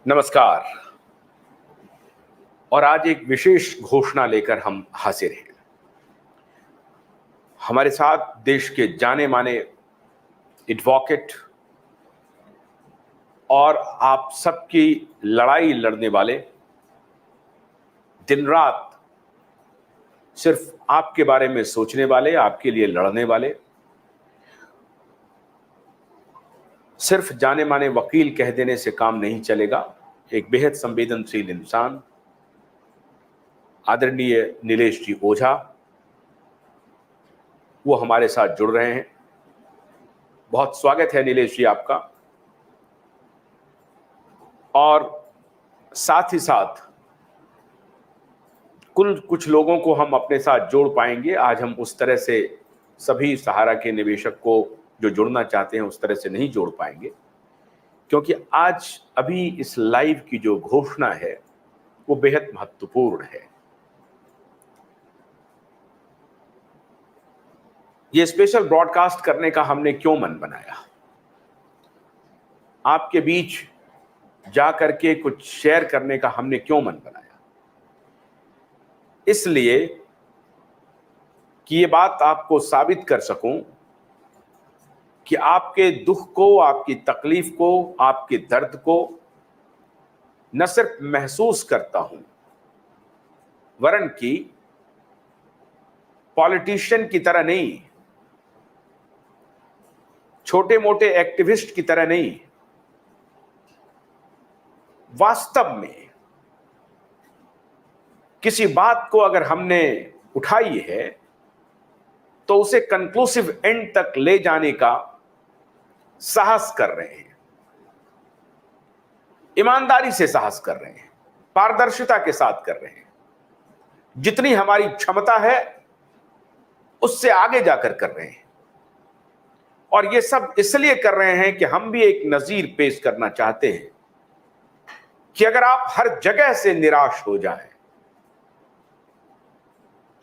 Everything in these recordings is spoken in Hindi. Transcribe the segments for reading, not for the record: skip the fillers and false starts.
नमस्कार। और आज एक विशेष घोषणा लेकर हम हाजिर हैं। हमारे साथ देश के जाने माने एडवोकेट और आप सबकी लड़ाई लड़ने वाले, दिन रात सिर्फ आपके बारे में सोचने वाले, आपके लिए लड़ने वाले, सिर्फ जाने माने वकील कह देने से काम नहीं चलेगा। एक बेहद संवेदनशील इंसान, आदरणीय नीलेश जी ओझा, वो हमारे साथ जुड़ रहे हैं। बहुत स्वागत है नीलेश जी आपका। और साथ ही साथ कुछ लोगों को हम अपने साथ जोड़ पाएंगे। आज हम उस तरह से सभी सहारा के निवेशक को जो जुड़ना चाहते हैं उस तरह से नहीं जोड़ पाएंगे, क्योंकि आज अभी इस लाइव की जो घोषणा है वो बेहद महत्वपूर्ण है। ये स्पेशल ब्रॉडकास्ट करने का हमने क्यों मन बनाया? आपके बीच जा करके कुछ शेयर करने का हमने क्यों मन बनाया? इसलिए कि ये बात आपको साबित कर सकूं कि आपके दुख को, आपकी तकलीफ को, आपके दर्द को न सिर्फ महसूस करता हूं, वरन कि पॉलिटिशियन की तरह नहीं, छोटे मोटे एक्टिविस्ट की तरह नहीं, वास्तव में किसी बात को अगर हमने उठाई है तो उसे कंक्लूसिव एंड तक ले जाने का साहस कर रहे हैं, ईमानदारी से साहस कर रहे हैं, पारदर्शिता के साथ कर रहे हैं। जितनी हमारी क्षमता है उससे आगे जाकर कर रहे हैं। और ये सब इसलिए कर रहे हैं कि हम भी एक नजीर पेश करना चाहते हैं कि अगर आप हर जगह से निराश हो जाएं,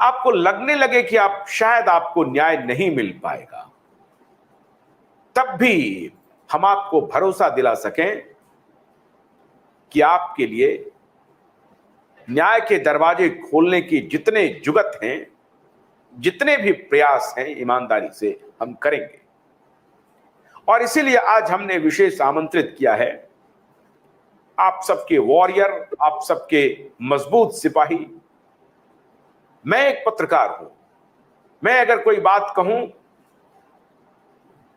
आपको लगने लगे कि शायद आपको न्याय नहीं मिल पाएगा, तब भी हम आपको भरोसा दिला सकें कि आपके लिए न्याय के दरवाजे खोलने की जितने जुगत हैं, जितने भी प्रयास हैं, ईमानदारी से हम करेंगे। और इसीलिए आज हमने विशेष आमंत्रित किया है आप सबके वॉरियर, आप सबके मजबूत सिपाही। मैं एक पत्रकार हूं। मैं अगर कोई बात कहूं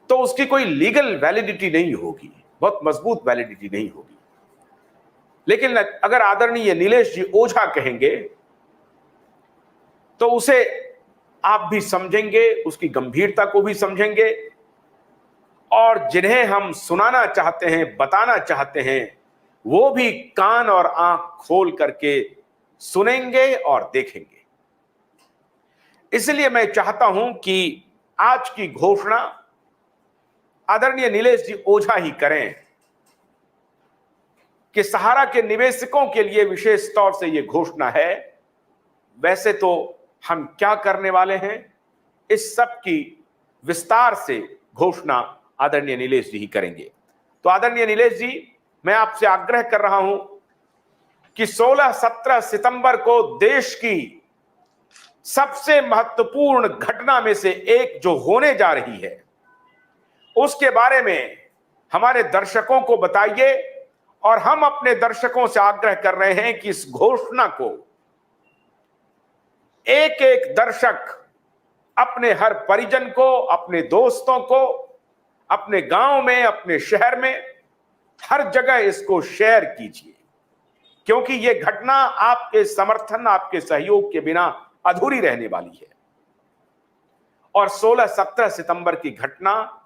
तो उसकी कोई लीगल वैलिडिटी नहीं होगी, बहुत मजबूत वैलिडिटी नहीं होगी। लेकिन अगर आदरणीय नीलेश जी ओझा कहेंगे तो उसे आप भी समझेंगे, उसकी गंभीरता को भी समझेंगे, और जिन्हें हम सुनाना चाहते हैं, बताना चाहते हैं, वो भी कान और आंख खोल करके सुनेंगे और देखेंगे। इसलिए मैं चाहता हूं कि आज की घोषणा आदरणीय नीलेश जी ओझा ही करें कि सहारा के निवेशकों के लिए विशेष तौर से यह घोषणा है। वैसे तो हम क्या करने वाले हैं, इस सब की विस्तार से घोषणा आदरणीय नीलेश जी ही करेंगे। तो आदरणीय नीलेश जी, मैं आपसे आग्रह कर रहा हूं कि 16-17 सितंबर को देश की सबसे महत्वपूर्ण घटना में से एक जो होने जा रही है, उसके बारे में हमारे दर्शकों को बताइए। और हम अपने दर्शकों से आग्रह कर रहे हैं कि इस घोषणा को एक एक दर्शक अपने हर परिजन को, अपने दोस्तों को, अपने गांव में, अपने शहर में, हर जगह इसको शेयर कीजिए, क्योंकि यह घटना आपके समर्थन, आपके सहयोग के बिना अधूरी रहने वाली है। और 16-17 सितंबर की घटना,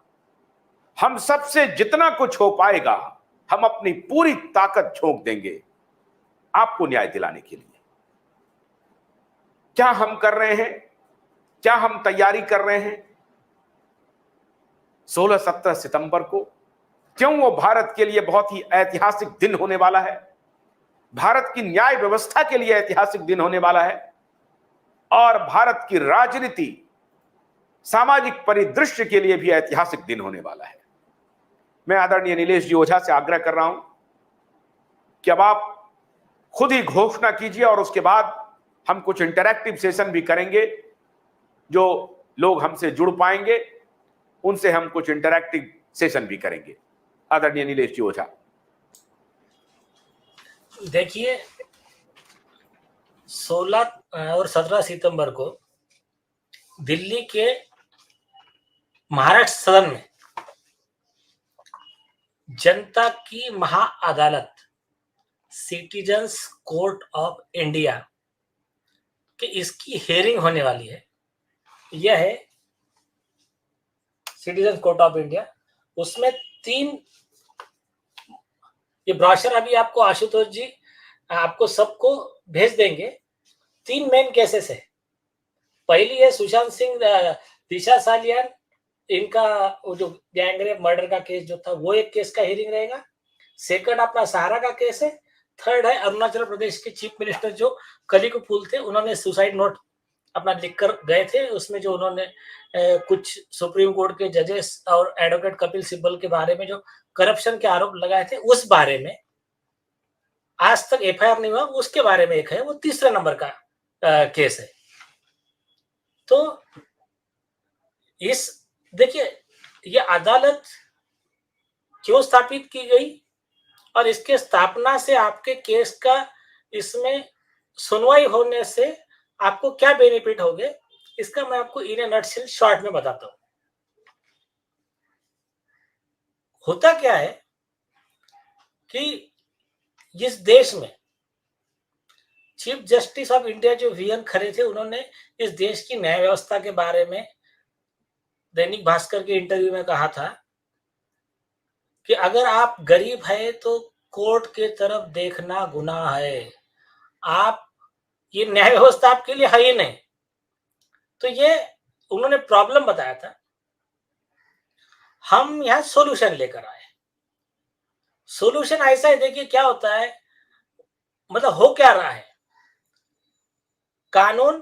हम सबसे जितना कुछ हो पाएगा हम अपनी पूरी ताकत झोंक देंगे आपको न्याय दिलाने के लिए। क्या हम कर रहे हैं? क्या हम तैयारी कर रहे हैं? 16-17 सितंबर को क्यों वो भारत के लिए बहुत ही ऐतिहासिक दिन होने वाला है, भारत की न्याय व्यवस्था के लिए ऐतिहासिक दिन होने वाला है, और भारत की राजनीति, सामाजिक परिदृश्य के लिए भी ऐतिहासिक दिन होने वाला है। मैं आदरणीय नीलेश जी ओझा से आग्रह कर रहा हूं कि अब आप खुद ही घोषणा कीजिए और उसके बाद हम कुछ इंटरैक्टिव सेशन भी करेंगे। जो लोग हमसे जुड़ पाएंगे उनसे हम कुछ इंटरैक्टिव सेशन भी करेंगे। आदरणीय नीलेश जी ओझा। देखिए, 16 और 17 सितंबर को दिल्ली के महाराष्ट्र सदन में जनता की महाअदालत सिटीजन्स कोर्ट ऑफ इंडिया कि इसकी हेयरिंग होने वाली है। यह है सिटीजन्स कोर्ट ऑफ इंडिया। उसमें 3, ये ब्रोशर अभी आपको आशुतोष जी आपको सबको भेज देंगे। 3 मेन केसेस है। पहली है सुशांत सिंह, दिशा सालियान, इनका वो जो गैंगरेप मर्डर का केस जो था वो एक केस का हियरिंग रहेगा। सेकंड अपना सहारा का केस है। थर्ड है अरुणाचल प्रदेश के चीफ मिनिस्टर जो कलिक पुल थे, उन्होंने सुसाइड नोट अपना लिखकर गए थे। उसमें जो उन्होंने कुछ सुप्रीम कोर्ट के जजेस और एडवोकेट कपिल सिब्बल के बारे में जो करप्शन के आरोप लगाए थे, उस बारे में आज तक एफआईआर नहीं हुआ, उसके बारे में एक है, वो तीसरे नंबर का केस है। तो इस देखिए, ये अदालत क्यों स्थापित की गई और इसके स्थापना से आपके केस का इसमें सुनवाई होने से आपको क्या बेनिफिट होंगे, इसका मैं आपको इन ए नटशेल शॉर्ट में बताता हूं। होता क्या है कि जिस देश में चीफ जस्टिस ऑफ इंडिया जो वीएन खरे थे, उन्होंने इस देश की न्याय व्यवस्था के बारे में दैनिक भास्कर के इंटरव्यू में कहा था कि अगर आप गरीब है तो कोर्ट के तरफ देखना गुनाह है, आप ये न्याय व्यवस्था आपके लिए है ही नहीं। तो ये उन्होंने प्रॉब्लम बताया था। हम यहां सॉल्यूशन लेकर आए। सॉल्यूशन ऐसा है, देखिए क्या होता है, मतलब हो क्या रहा है, कानून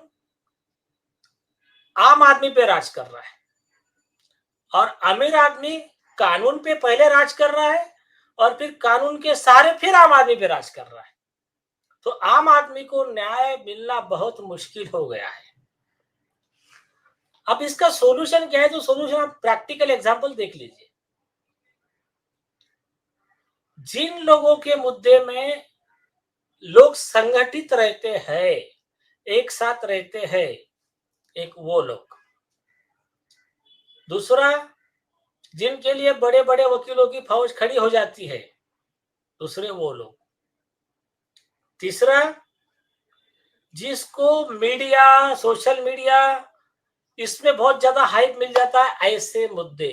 आम आदमी पे राज कर रहा है और अमीर आदमी कानून पे पहले राज कर रहा है और फिर कानून के सहारे फिर आम आदमी पे राज कर रहा है। तो आम आदमी को न्याय मिलना बहुत मुश्किल हो गया है। अब इसका सॉल्यूशन क्या है? तो सॉल्यूशन आप प्रैक्टिकल एग्जांपल देख लीजिए। जिन लोगों के मुद्दे में लोग संगठित रहते हैं, एक साथ रहते हैं, एक वो लोग। दूसरा, जिनके लिए बड़े बड़े वकीलों की फौज खड़ी हो जाती है, दूसरे वो लोग। तीसरा, जिसको मीडिया, सोशल मीडिया, इसमें बहुत ज्यादा हाइप मिल जाता है, ऐसे मुद्दे।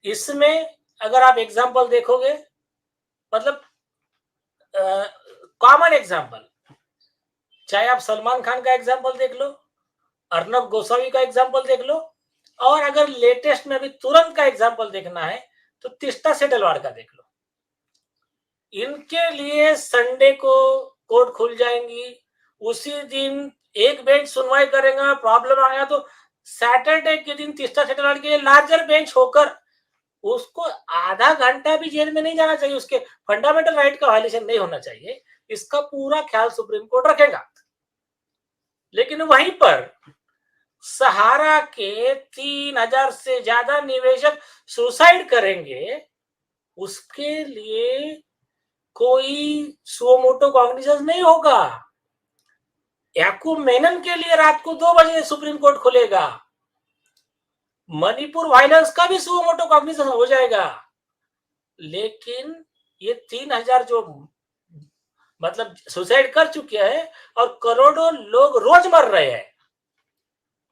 इसमें अगर आप एग्जांपल देखोगे, मतलब कॉमन एग्जांपल, चाहे आप सलमान खान का एग्जांपल देख लो, अर्नब गोस्वामी का एग्जांपल देख लो, और अगर लेटेस्ट में भी तुरंत का एग्जांपल देखना है तो तिस्ता सेटलवाड़ का देख लो। इनके लिए संडे को कोर्ट खुल जाएंगी, उसी दिन एक बेंच सुनवाई करेगा। प्रॉब्लम आया तो सैटरडे के दिन तिस्ता सेटलवाड़ के लिए लार्जर बेंच होकर उसको आधा घंटा भी जेल में नहीं जाना चाहिए, उसके फंडामेंटल राइट का वायलेशन नहीं होना चाहिए, इसका पूरा ख्याल सुप्रीम कोर्ट रखेगा। लेकिन वहीं पर सहारा के 3000 से ज्यादा निवेशक सुसाइड करेंगे, उसके लिए कोई सुमोटो कॉग्निजेंस नहीं होगा। याकूब मेनन के लिए रात को 2 बजे सुप्रीम कोर्ट खुलेगा, मणिपुर वायलेंस का भी सुमोटो कॉग्निजेंस हो जाएगा। लेकिन ये 3000 जो मतलब सुसाइड कर चुके हैं और करोड़ों लोग रोज मर रहे हैं,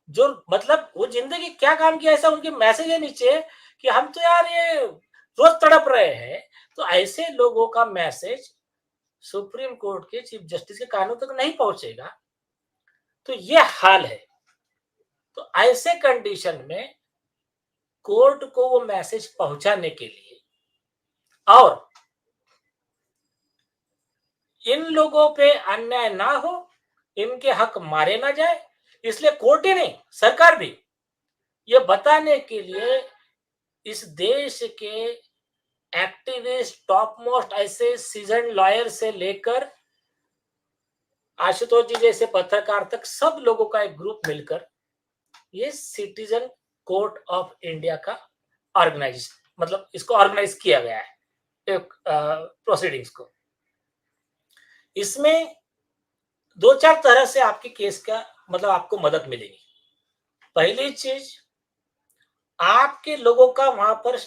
जो मतलब वो जिंदगी क्या काम किया, ऐसा उनके मैसेज है नीचे कि हम तो यार ये रोज तड़प रहे हैं। तो ऐसे लोगों का मैसेज सुप्रीम कोर्ट के चीफ जस्टिस के कानों तक नहीं पहुंचेगा। तो ये हाल है। तो ऐसे कंडीशन में कोर्ट को वो मैसेज पहुंचाने के लिए और इन लोगों पे अन्याय ना हो, इनके हक मारे ना जाए, इसलिए कोर्ट ही नहीं, सरकार भी ये बताने के लिए इस देश के एक्टिविस्ट, टॉप मोस्ट ऐसे सीजन लॉयर से लेकर आशुतोष जी जैसे पत्रकार तक सब लोगों का एक ग्रुप मिलकर ये सिटीजन कोर्ट ऑफ इंडिया का ऑर्गेनाइजेशन, मतलब इसको ऑर्गेनाइज किया गया है एक प्रोसीडिंग्स को। इसमें दो चार तरह से आपकी केस का मतलब आपको मदद मिलेगी। पहली चीज, आपके लोगों का वहां पर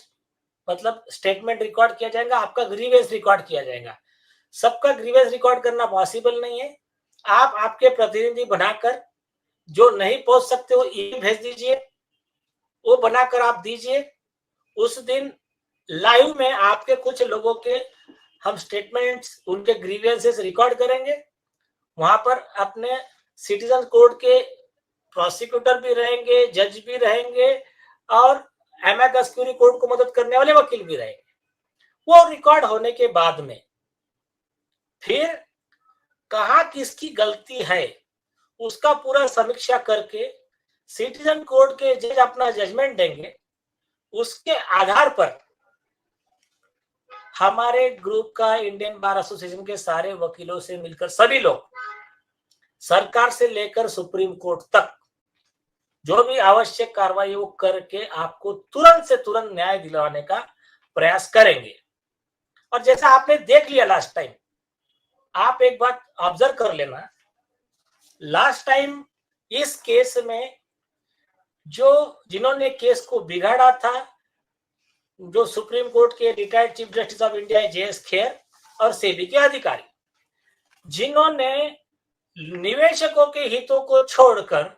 मतलब स्टेटमेंट रिकॉर्ड किया जाएगा, आपका ग्रीवेंस रिकॉर्ड किया जाएगा। सबका ग्रीवेंस रिकॉर्ड करना पॉसिबल नहीं है। आप आपके प्रतिनिधि बनाकर, जो नहीं पहुंच सकते वो ईमेल भेज दीजिए, वो बनाकर आप दीजिए। उस दिन लाइव में आपके कुछ लोगों के हम स्टेटमेंट्स, उनके ग्रीवेंसेस रिकॉर्ड करेंगे। वहां पर अपने सिटीजन कोर्ट के प्रोसिक्यूटर भी रहेंगे, जज भी रहेंगे और एमेकस क्यूरी कोर्ट को मदद करने वाले वकील भी रहेंगे। वो रिकॉर्ड होने के बाद में फिर कहां किसकी गलती है उसका पूरा समीक्षा करके सिटीजन कोर्ट के जज अपना जजमेंट देंगे। उसके आधार पर हमारे ग्रुप का, इंडियन बार एसोसिएशन के सारे वकीलों से मिलकर सभी लोग सरकार से लेकर सुप्रीम कोर्ट तक जो भी आवश्यक कार्रवाई वो करके आपको तुरंत से तुरंत न्याय दिलवाने का प्रयास करेंगे। और जैसा आपने देख लिया लास्ट टाइम, आप एक बात ऑब्जर्व कर लेना, लास्ट टाइम इस केस में जो जिन्होंने केस को बिगाड़ा था, जो सुप्रीम कोर्ट के retired chief justice of India JS Kher और सेबी के अधिकारी, जिन्होंने निवेशकों के हितों को छोड़कर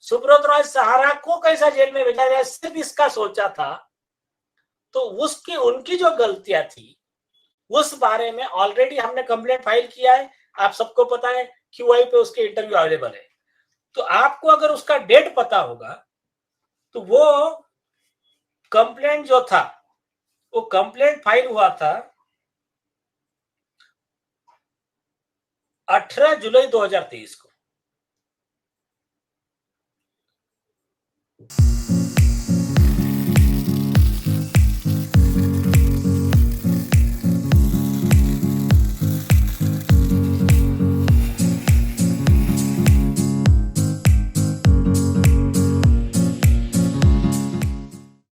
सुब्रत राय सहारा को कैसा जेल में भेजा जाए सिर्फ इसका सोचा था, तो उसकी उनकी जो गलतियां थी उस बारे में ऑलरेडी हमने कंप्लेंट फाइल किया है। आप सबको पता है कि वहीं पे उसके इंटरव्यू अवेलेबल है। तो आपको अगर उसका डेट पता होगा तो वो कंप्लेंट जो था, वो कंप्लेंट फाइल हुआ था 18 जुलाई 2023 को।